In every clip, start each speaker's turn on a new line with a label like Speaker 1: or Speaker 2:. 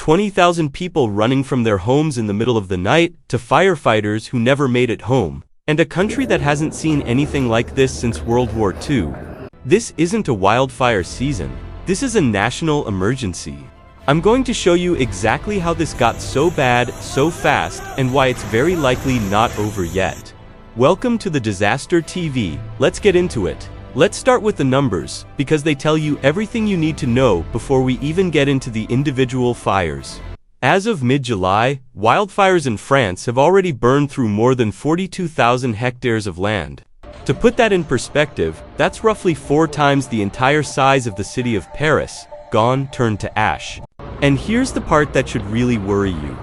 Speaker 1: 20,000 people running from their homes in the middle of the night, to firefighters who never made it home, and a country that hasn't seen anything like this since World War II. This isn't a wildfire season. This is a national emergency. I'm going to show you exactly how this got so bad, so fast, and why it's very likely not over yet. Welcome to the Disaster TV. Let's get into it. Let's start with the numbers, because they tell you everything you need to know before we even get into the individual fires. As of mid-July, wildfires in France have already burned through more than 42,000 hectares of land. To put that in perspective, that's roughly 4 times the entire size of the city of Paris, gone, turned to ash. And here's the part that should really worry you.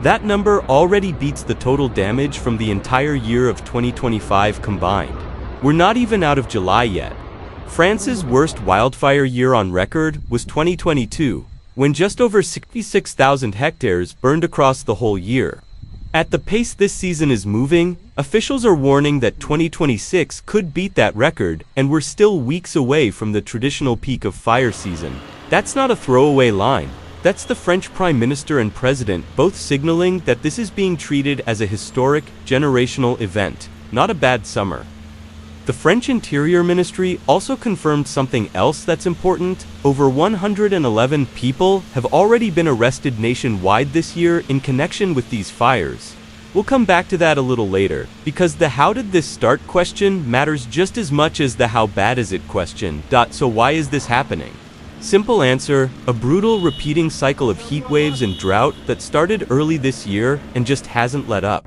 Speaker 1: That number already beats the total damage from the entire year of 2025 combined. We're not even out of July yet. France's worst wildfire year on record was 2022, when just over 66,000 hectares burned across the whole year. At the pace this season is moving, officials are warning that 2026 could beat that record, and we're still weeks away from the traditional peak of fire season. That's not a throwaway line. That's the French Prime Minister and President both signaling that this is being treated as a historic, generational event, not a bad summer. The French Interior Ministry also confirmed something else that's important. Over 111 people have already been arrested nationwide this year in connection with these fires. We'll come back to that a little later, because the how did this start question matters just as much as the how bad is it question. So why is this happening? Simple answer, a brutal repeating cycle of heat waves and drought that started early this year and just hasn't let up.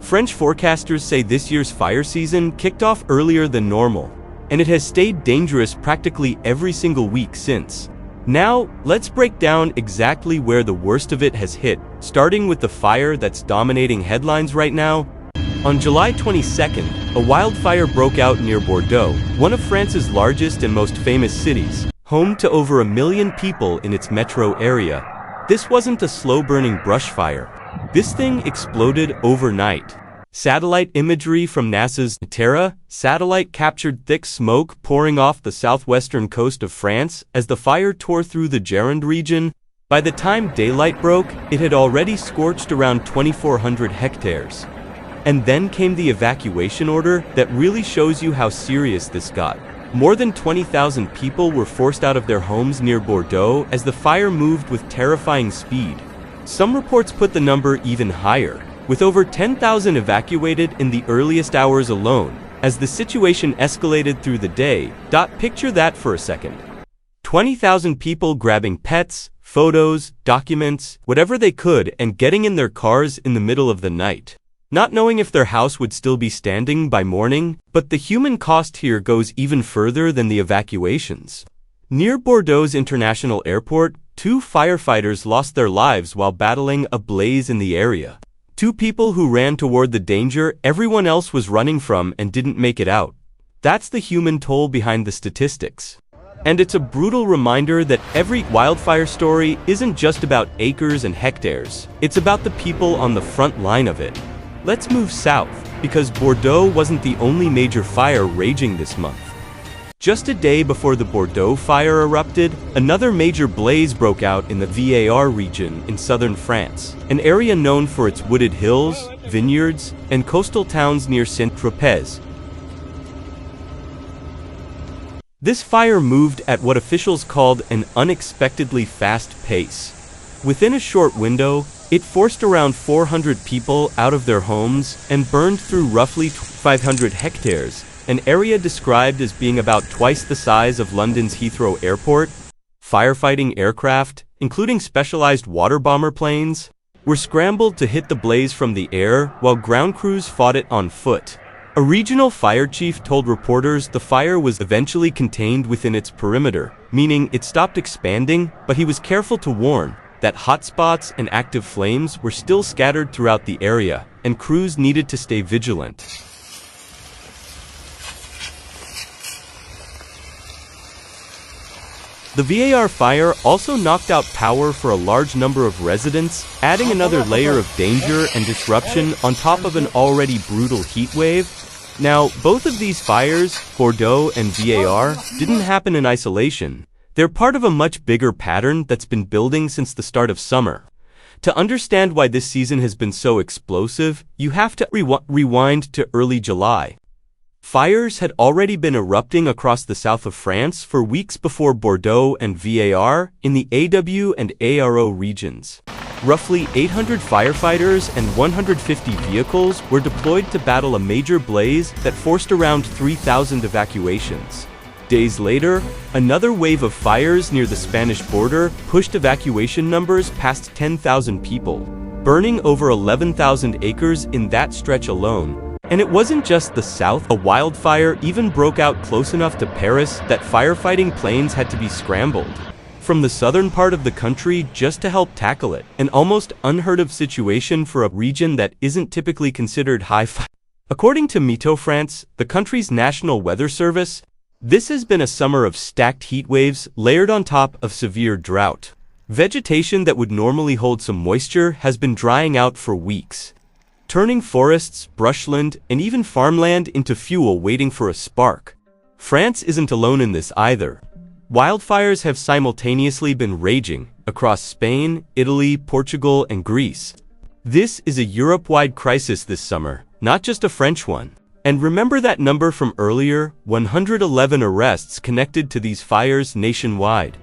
Speaker 1: French forecasters say this year's fire season kicked off earlier than normal, and it has stayed dangerous practically every single week since. Now, let's break down exactly where the worst of it has hit, starting with the fire that's dominating headlines right now. On July 22nd, a wildfire broke out near Bordeaux, one of France's largest and most famous cities, home to over 1 million people in its metro area. This wasn't a slow-burning brush fire. This thing exploded overnight. Satellite imagery from NASA's Terra satellite captured thick smoke pouring off the southwestern coast of France as the fire tore through the Gironde region. By the time daylight broke, it had already scorched around 2,400 hectares. And then came the evacuation order that really shows you how serious this got. More than 20,000 people were forced out of their homes near Bordeaux as the fire moved with terrifying speed. Some reports put the number even higher, with over 10,000 evacuated in the earliest hours alone, as the situation escalated through the day. Picture that for a second. 20,000 people grabbing pets, photos, documents, whatever they could, and getting in their cars in the middle of the night. Not knowing if their house would still be standing by morning, but the human cost here goes even further than the evacuations. Near Bordeaux's International Airport, 2 firefighters lost their lives while battling a blaze in the area. 2 people who ran toward the danger everyone else was running from and didn't make it out. That's the human toll behind the statistics. And it's a brutal reminder that every wildfire story isn't just about acres and hectares. It's about the people on the front line of it. Let's move south, because Bordeaux wasn't the only major fire raging this month. Just a day before the Bordeaux fire erupted, another major blaze broke out in the VAR region in southern France, an area known for its wooded hills, vineyards, and coastal towns near Saint-Tropez. This fire moved at what officials called an unexpectedly fast pace. Within a short window, it forced around 400 people out of their homes and burned through roughly 500 hectares, an area described as being about twice the size of London's Heathrow Airport. Firefighting aircraft, including specialized water bomber planes, were scrambled to hit the blaze from the air while ground crews fought it on foot. A regional fire chief told reporters the fire was eventually contained within its perimeter, meaning it stopped expanding, but he was careful to warn that hotspots and active flames were still scattered throughout the area, and crews needed to stay vigilant. The VAR fire also knocked out power for a large number of residents, adding another layer of danger and disruption on top of an already brutal heat wave. Now, both of these fires, Bordeaux and VAR, didn't happen in isolation. They're part of a much bigger pattern that's been building since the start of summer. To understand why this season has been so explosive, you have to rewind to early July. Fires had already been erupting across the south of France for weeks before Bordeaux and Var in the Aw and Herault regions. Roughly 800 firefighters and 150 vehicles were deployed to battle a major blaze that forced around 3,000 evacuations. Days later, another wave of fires near the Spanish border pushed evacuation numbers past 10,000 people, burning over 11,000 acres in that stretch alone. And it wasn't just the south. A wildfire even broke out close enough to Paris that firefighting planes had to be scrambled from the southern part of the country just to help tackle it. An almost unheard of situation for a region that isn't typically considered high fire. According to Météo France, the country's national weather service, this has been a summer of stacked heat waves layered on top of severe drought. Vegetation that would normally hold some moisture has been drying out for weeks, turning forests, brushland, and even farmland into fuel waiting for a spark. France isn't alone in this either. Wildfires have simultaneously been raging across Spain, Italy, Portugal, and Greece. This is a Europe-wide crisis this summer, not just a French one. And remember that number from earlier, 111 arrests connected to these fires nationwide.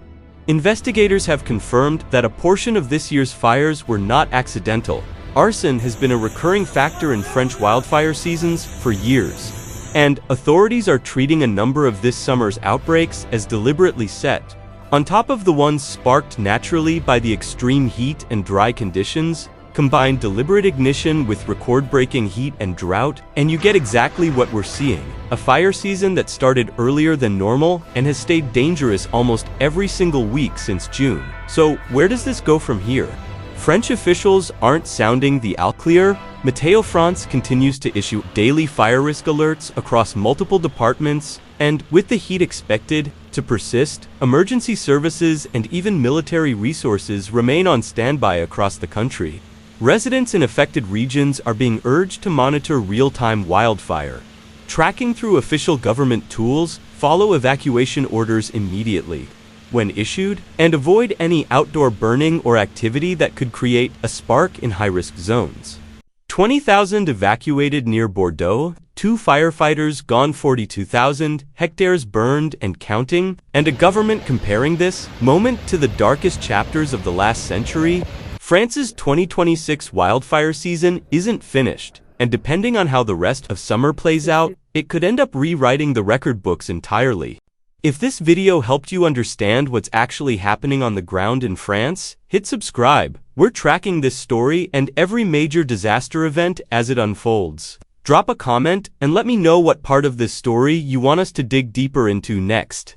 Speaker 1: Investigators have confirmed that a portion of this year's fires were not accidental. Arson has been a recurring factor in French wildfire seasons for years, and authorities are treating a number of this summer's outbreaks as deliberately set. On top of the ones sparked naturally by the extreme heat and dry conditions, combine deliberate ignition with record-breaking heat and drought, and you get exactly what we're seeing. A fire season that started earlier than normal and has stayed dangerous almost every single week since June. So where does this go from here? French officials aren't sounding the all clear. Météo France continues to issue daily fire risk alerts across multiple departments, and with the heat expected to persist, emergency services and even military resources remain on standby across the country. Residents in affected regions are being urged to monitor real-time wildfire tracking through official government tools, follow evacuation orders immediately when issued, and avoid any outdoor burning or activity that could create a spark in high-risk zones. 20,000 evacuated near Bordeaux, 2 firefighters gone, 42,000 hectares burned and counting, and a government comparing this moment to the darkest chapters of the last century. France's 2026 wildfire season isn't finished, and depending on how the rest of summer plays out, it could end up rewriting the record books entirely. If this video helped you understand what's actually happening on the ground in France, hit subscribe. We're tracking this story and every major disaster event as it unfolds. Drop a comment and let me know what part of this story you want us to dig deeper into next.